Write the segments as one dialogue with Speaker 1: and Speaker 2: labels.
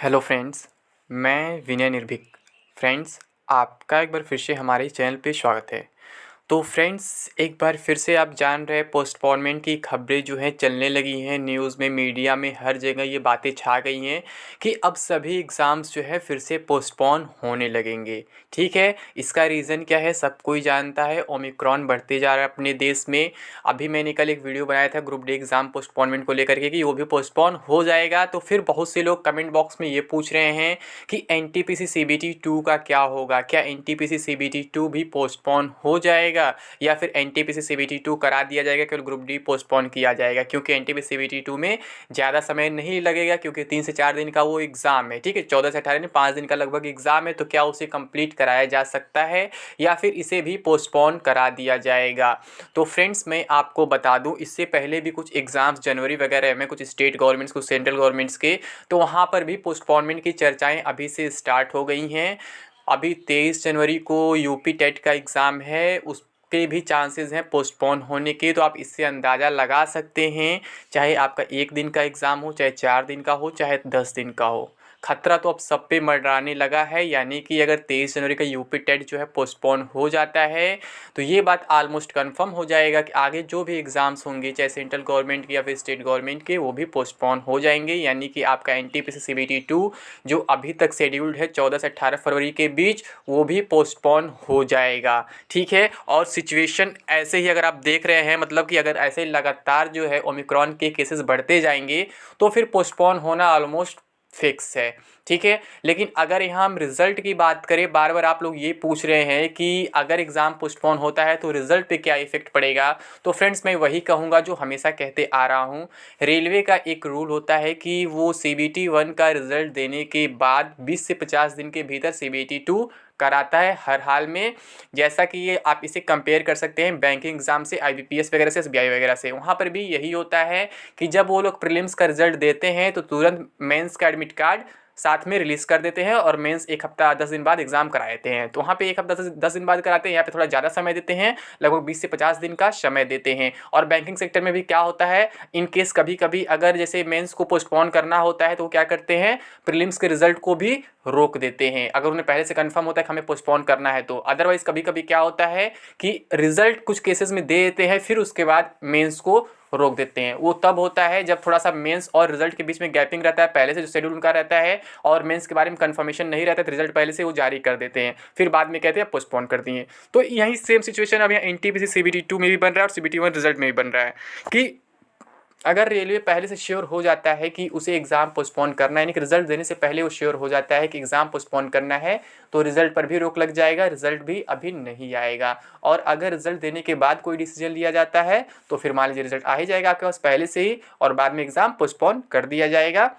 Speaker 1: Hello friends, मैं विनय निर्भीक। Friends, आपका एक बार फिर से हमारे चैनल पे स्वागत है। तो फ्रेंड्स, एक बार फिर से आप जान रहे हैं पोस्टपोनमेंट की खबरें जो हैं चलने लगी हैं न्यूज़ में, मीडिया में, हर जगह ये बातें छा गई हैं कि अब सभी एग्ज़ाम्स जो है फिर से पोस्टपोन होने लगेंगे। ठीक है, इसका रीज़न क्या है सब कोई जानता है। ओमिक्रॉन बढ़ते जा रहा है अपने देश में। अभी मैंने कल एक वीडियो बनाया था ग्रुप डी एग्ज़ाम पोस्टपोनमेंट को लेकर के कि वो भी पोस्टपोन हो जाएगा। तो फिर बहुत से लोग कमेंट बॉक्स में ये पूछ रहे हैं कि एनटीपीसी सीबीटी 2 का क्या होगा, क्या एनटीपीसी सीबीटी 2 भी पोस्टपोन हो जाएगा या फिर एनटीपीसी सीबीटी 2 करा दिया जाएगा, केवल ग्रुप डी पोस्टपोन किया जाएगा। क्योंकि एनटीपीसी सीबीटी 2 में ज़्यादा समय नहीं लगेगा, क्योंकि 3 से 4 दिन का वो एग्ज़ाम है। ठीक है, 14 से 18 दिन, 5 दिन का लगभग एग्ज़ाम है। तो क्या उसे कंप्लीट कराया जा सकता है या फिर इसे भी पोस्टपोन करा दिया जाएगा। तो फ्रेंड्स, मैं आपको बता दूं, इससे पहले भी कुछ एग्ज़ाम्स जनवरी वगैरह में कुछ स्टेट गवर्नमेंट्स, कुछ सेंट्रल गवर्नमेंट्स के, तो वहाँ पर भी पोस्टपोनमेंट की चर्चाएं अभी से स्टार्ट हो गई हैं। अभी 23 जनवरी को यूपी टेट का एग्ज़ाम है, उसके भी चांसेस हैं पोस्टपोन होने के। तो आप इससे अंदाज़ा लगा सकते हैं, चाहे आपका 1 दिन का एग्ज़ाम हो, चाहे 4 दिन का हो, चाहे 10 दिन का हो, खतरा तो अब सब पे मंडराने लगा है। यानी कि अगर 23 जनवरी का यूपी टेट जो है पोस्टपोन हो जाता है तो ये बात ऑलमोस्ट कंफर्म हो जाएगा कि आगे जो भी एग्ज़ाम्स होंगे, चाहे सेंट्रल गवर्नमेंट के या फिर स्टेट गवर्नमेंट के, वो भी पोस्टपोन हो जाएंगे। यानी कि आपका एनटीपीसी सीबीटी 2 जो अभी तक शेड्यूल्ड है 14 से 18 फरवरी के बीच, वो भी पोस्टपोन हो जाएगा। ठीक है, और सिचुएशन ऐसे ही अगर आप देख रहे हैं, मतलब कि अगर ऐसे लगातार जो है ओमिक्रॉन के केसेस बढ़ते जाएंगे तो फिर पोस्टपोन होना ऑलमोस्ट फिक्स है। ठीक है, लेकिन अगर यहाँ हम रिज़ल्ट की बात करें, बार बार आप लोग ये पूछ रहे हैं कि अगर एग्ज़ाम पोस्टपोन होता है तो रिज़ल्ट पे क्या इफ़ेक्ट पड़ेगा। तो फ्रेंड्स, मैं वही कहूँगा जो हमेशा कहते आ रहा हूँ। रेलवे का एक रूल होता है कि वो सीबीटी 1 का रिज़ल्ट देने के बाद 20 से 50 दिन के भीतर सीबीटी 2 कराता है हर हाल में। जैसा कि ये आप इसे कंपेयर कर सकते हैं बैंकिंग एग्ज़ाम से, आईबीपीएस वगैरह से, एसबीआई वगैरह से। वहाँ पर भी यही होता है कि जब वो लोग प्रीलिम्स का रिजल्ट देते हैं तो तुरंत मेंस का एडमिट कार्ड साथ में रिलीज़ कर देते हैं और मेंस 1 हफ्ता 10 दिन बाद एग्ज़ाम करा देते हैं। तो वहाँ पे 1 हफ्ता 10 दिन बाद कराते हैं, यहाँ पे थोड़ा ज़्यादा समय देते हैं, लगभग 20 से 50 दिन का समय देते हैं। और बैंकिंग सेक्टर में भी क्या होता है, इन केस कभी कभी अगर जैसे मेंस को पोस्टपोन करना होता है तो वो क्या करते हैं, प्रीलिम्स के रिजल्ट को भी रोक देते हैं, अगर उन्हें पहले से कंफर्म होता है कि हमें पोस्टपोन करना है तो। अदरवाइज कभी कभी क्या होता है कि रिजल्ट कुछ केसेस में दे देते हैं, फिर उसके बाद मेंस को रोक देते हैं। वो तब होता है जब थोड़ा सा मेंस और रिजल्ट के बीच में गैपिंग रहता है, पहले से जो शेड्यूल उनका रहता है और मेंस के बारे में कंफर्मेशन नहीं रहता, तो रिजल्ट पहले से वो जारी कर देते हैं, फिर बाद में कहते हैं पोस्टपोन कर दिए। तो यही सेम सिचुएशन अब यहाँ एनटीपीसी सीबीटी 2 में भी बन रहा है और सीबीटी 1 रिजल्ट में भी बन रहा है कि अगर रेलवे पहले से श्योर हो जाता है कि उसे एग्ज़ाम पोस्टपोन करना है, यानी कि रिजल्ट देने से पहले वो श्योर हो जाता है कि एग्ज़ाम पोस्टपोन करना है, तो रिजल्ट पर भी रोक लग जाएगा, रिजल्ट भी अभी नहीं आएगा। और अगर रिजल्ट देने के बाद कोई डिसीजन लिया जाता है तो फिर मान लीजिए रिजल्ट आ ही जाएगा आपके पास पहले से ही, और बाद में एग्ज़ाम पोस्टपोन कर दिया जाएगा।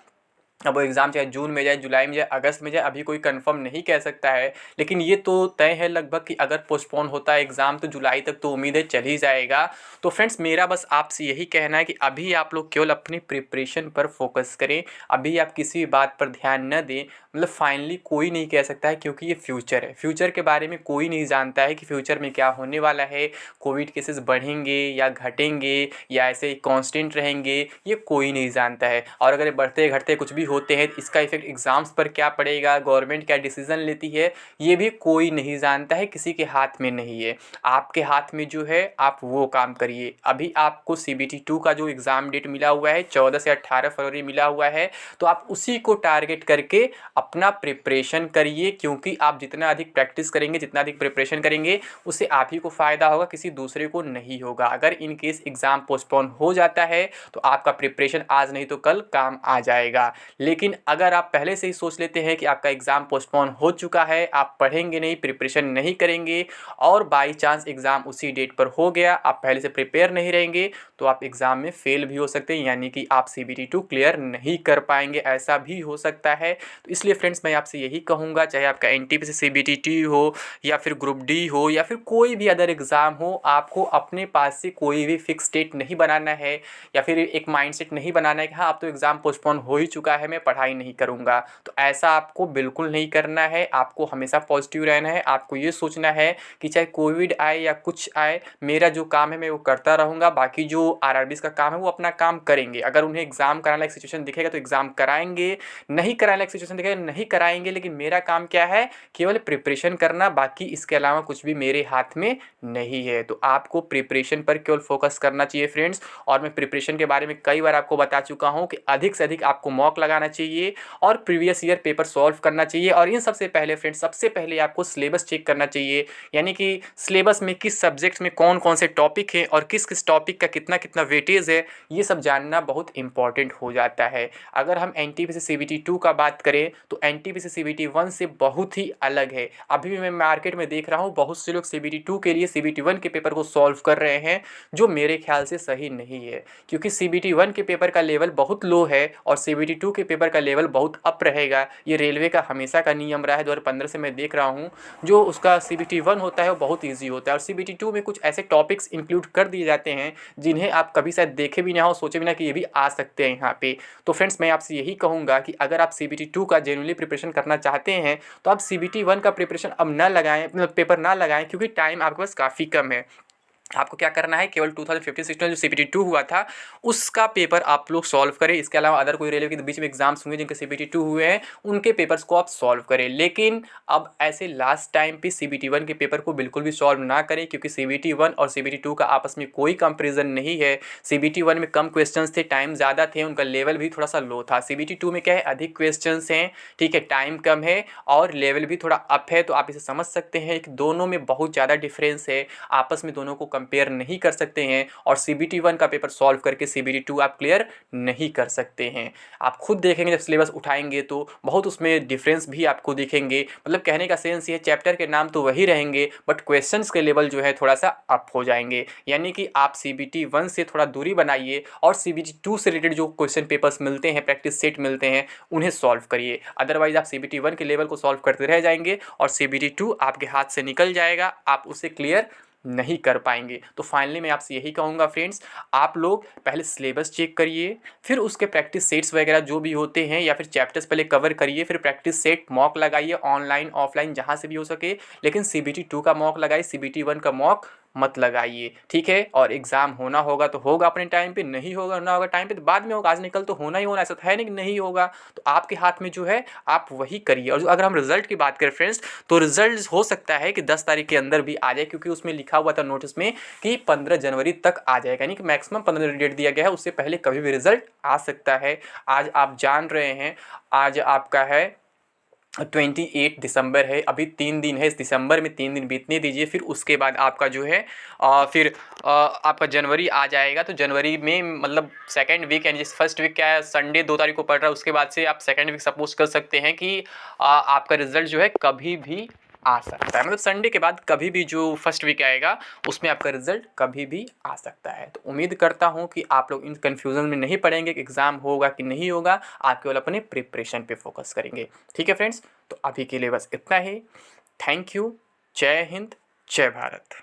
Speaker 1: अब वो एग्ज़ाम चाहे जून में जाए, जुलाई में जाए, अगस्त में जाए, अभी कोई कंफर्म नहीं कह सकता है। लेकिन ये तो तय है लगभग कि अगर पोस्टपोन होता है एग्ज़ाम तो जुलाई तक तो उम्मीद है चल ही जाएगा। तो फ्रेंड्स, मेरा बस आपसे यही कहना है कि अभी आप लोग केवल अपनी प्रिपरेशन पर फोकस करें, अभी आप किसी भी बात पर ध्यान न दें। मतलब फाइनली कोई नहीं कह सकता है, क्योंकि ये फ्यूचर है, फ्यूचर के बारे में कोई नहीं जानता है कि फ्यूचर में क्या होने वाला है, कोविड केसेस बढ़ेंगे या घटेंगे या ऐसे ही कांस्टेंट रहेंगे, ये कोई नहीं जानता है। और अगर बढ़ते घटते कुछ भी होते हैं, इसका इफेक्ट एग्ज़ाम्स पर क्या पड़ेगा, गवर्नमेंट क्या डिसीज़न लेती है, ये भी कोई नहीं जानता है, किसी के हाथ में नहीं है। आपके हाथ में जो है आप वो काम करिए। अभी आपको सीबीटी 2 का जो एग्ज़ाम डेट मिला हुआ है 14 से 18 फरवरी मिला हुआ है, तो आप उसी को टारगेट करके अपना प्रिपरेशन करिए। क्योंकि आप जितना अधिक प्रैक्टिस करेंगे, जितना अधिक प्रिपरेशन करेंगे, उससे आप ही को फ़ायदा होगा, किसी दूसरे को नहीं होगा। अगर इन केस एग्ज़ाम पोस्टपोन हो जाता है तो आपका प्रिपरेशन आज नहीं तो कल काम आ जाएगा। लेकिन अगर आप पहले से ही सोच लेते हैं कि आपका एग्ज़ाम पोस्टपोन हो चुका है, आप पढ़ेंगे नहीं, प्रिपरेशन नहीं करेंगे और बाई चांस एग्ज़ाम उसी डेट पर हो गया, आप पहले से प्रिपेयर नहीं रहेंगे, तो आप एग्ज़ाम में फ़ेल भी हो सकते हैं, यानी कि आप सीबीटी 2 क्लियर नहीं कर पाएंगे, ऐसा भी हो सकता है। तो इसलिए फ्रेंड्स, मैं आपसे यही कहूँगा, चाहे आपका एनटीपीसी सीबीटी 2 हो या फिर ग्रुप डी हो या फिर कोई भी अदर एग्ज़ाम हो, आपको अपने पास से कोई भी फिक्स डेट नहीं बनाना है या फिर एक माइंडसेट नहीं बनाना है कि हाँ अब तो एग्ज़ाम पोस्टपोन हो ही चुका है, मैं पढ़ाई नहीं करूँगा। तो ऐसा आपको बिल्कुल नहीं करना है, आपको हमेशा पॉजिटिव रहना है। आपको ये सोचना है कि चाहे कोविड आए या कुछ आए, मेरा जो काम है मैं वो करता रहूँगा। बाकी जो आरआरबीज़ का काम है वो अपना काम करेंगे। अगर उन्हें एग्ज़ाम कराने लायक सिचुएशन दिखेगा तो एग्ज़ाम कराएंगे, नहीं कराने लायक सिचुएशन दिखेगा नहीं कराएंगे। लेकिन मेरा काम क्या है, केवल प्रिपरेशन करना, बाकी इसके अलावा कुछ भी मेरे हाथ में नहीं है। तो आपको प्रिपरेशन पर केवल फोकस करना चाहिए फ्रेंड्स। और मैं प्रिपरेशन के बारे में कई बार आपको बता चुका हूँ कि अधिक से अधिक आपको मॉक लगाना चाहिए और प्रीवियस ईयर पेपर सॉल्व करना चाहिए। और इन सबसे पहले फ्रेंड्स, सबसे पहले आपको सिलेबस चेक करना चाहिए, यानी कि सिलेबस में किस सब्जेक्ट्स में कौन कौन से टॉपिक हैं और किस किस टॉपिक का कितना कितना वेटेज है, ये सब जानना बहुत इंपॉर्टेंट हो जाता है। अगर हम एनटीपीसी सीबीटी 2 का बात करें तो एनटीपीसी सीबीटी 1 से बहुत ही अलग है। अभी भी मैं मार्केट में देख रहा हूँ बहुत से लोग सीबीटी 2 के लिए सीबीटी 1 के पेपर को सॉल्व कर रहे हैं, जो मेरे ख्याल से सही नहीं है। क्योंकि सीबीटी 1 के पेपर का लेवल बहुत लो है और सीबीटी 2 के पेपर का लेवल बहुत अप रहेगा। ये रेलवे का हमेशा का नियम रहा है, 2015 से मैं देख रहा हूँ। जो उसका सीबीटी 1 होता है वो बहुत ईजी होता है और सीबीटी 2 में कुछ ऐसे टॉपिक्स इंक्लूड कर दिए जाते हैं जिन्हें आप कभी शायद देखे भी ना हो, सोचे भी ना कि ये भी आ सकते हैं यहाँ पे। तो फ्रेंड्स, मैं आपसे यही कहूँगा कि अगर आप सीबीटी 2 का जेन्युइनली प्रिपरेशन करना चाहते हैं तो आप सीबीटी 1 का प्रिपरेशन अब ना लगाएं, पेपर ना लगाएं, क्योंकि टाइम आपके पास काफ़ी कम है। आपको क्या करना है, केवल 2015-16 में जो सीबीटी 2 हुआ था उसका पेपर आप लोग सॉल्व करें। इसके अलावा अदर कोई रेलवे के बीच में एग्जाम्स होंगे जिनके सीबीटी 2 हुए हैं, उनके पेपर्स को आप सॉल्व करें। लेकिन अब ऐसे लास्ट टाइम पे सीबीटी 1 के पेपर को बिल्कुल भी सॉल्व ना करें, क्योंकि सीबीटी 1 और सीबीटी 2 का आपस में कोई कंपेरिजन नहीं है। सीबीटी 1 में कम क्वेश्चन थे, टाइम ज़्यादा थे, उनका लेवल भी थोड़ा सा लो था। सीबीटी 2 में क्या है, अधिक क्वेश्चन हैं, ठीक है, टाइम कम है और लेवल भी थोड़ा अप है। तो आप इसे समझ सकते हैं कि दोनों में बहुत ज़्यादा डिफरेंस है, आपस में दोनों को कंपेयर नहीं कर सकते हैं। और सीबीटी 1 का पेपर सॉल्व करके सीबीटी 2 आप क्लियर नहीं कर सकते हैं। आप खुद देखेंगे जब सिलेबस उठाएंगे तो बहुत उसमें डिफरेंस भी आपको दिखेंगे। मतलब कहने का सेंस ये, चैप्टर के नाम तो वही रहेंगे बट क्वेश्चंस के लेवल जो है थोड़ा सा अप हो जाएंगे। यानी कि आप सीबीटी 1 से थोड़ा दूरी बनाइए और सीबीटी 2 से रिलेटेड जो क्वेश्चन पेपर्स मिलते हैं, प्रैक्टिस सेट मिलते हैं, उन्हें सॉल्व करिए। अदरवाइज आप सीबीटी 1 के लेवल को सॉल्व करते रह जाएंगे और सीबीटी 2 आपके हाथ से निकल जाएगा, आप उसे क्लियर नहीं कर पाएंगे। तो फाइनली मैं आपसे यही कहूँगा फ्रेंड्स, आप लोग पहले सिलेबस चेक करिए, फिर उसके प्रैक्टिस सेट्स वगैरह जो भी होते हैं या फिर चैप्टर्स पहले कवर करिए, फिर प्रैक्टिस सेट मॉक लगाइए, ऑनलाइन ऑफलाइन जहाँ से भी हो सके। लेकिन सीबीटी 2 का मॉक लगाइए, सीबीटी 1 का मॉक मत लगाइए, ठीक है। और एग्ज़ाम होना होगा तो होगा अपने टाइम पे, नहीं होगा ना होगा टाइम पे तो बाद में होगा, आज निकल तो होना ही होना, ऐसा तो है नहीं कि नहीं होगा। तो आपके हाथ में जो है आप वही करिए। और अगर हम रिजल्ट की बात करें फ्रेंड्स, तो रिजल्ट हो सकता है कि 10 तारीख के अंदर भी आ जाए, क्योंकि उसमें लिखा हुआ था नोटिस में कि 15 जनवरी तक आ जाएगा, यानी कि मैक्सिमम 15 डेट दिया गया है, उससे पहले कभी भी रिजल्ट आ सकता है। आज आप जान रहे हैं, आज आपका है 28 दिसंबर है, अभी 3 दिन है, इस दिसंबर में 3 दिन बीतने दीजिए, फिर उसके बाद आपका जो है फिर आपका जनवरी आ जाएगा। तो जनवरी में मतलब सेकंड वीक, यानी जिस फर्स्ट वीक क्या है संडे 2 तारीख को पड़ रहा है, उसके बाद से आप सेकंड वीक सपोज कर सकते हैं कि आपका रिजल्ट जो है कभी भी आ सकता है। मतलब संडे के बाद कभी भी जो फर्स्ट वीक आएगा उसमें आपका रिजल्ट कभी भी आ सकता है। तो उम्मीद करता हूँ कि आप लोग इन कन्फ्यूज़न में नहीं पड़ेंगे कि एग्ज़ाम होगा कि नहीं होगा, आप केवल अपने प्रिपरेशन पे फोकस करेंगे, ठीक है फ्रेंड्स। तो अभी के लिए बस इतना ही। Thank you. जय हिंद, जय भारत।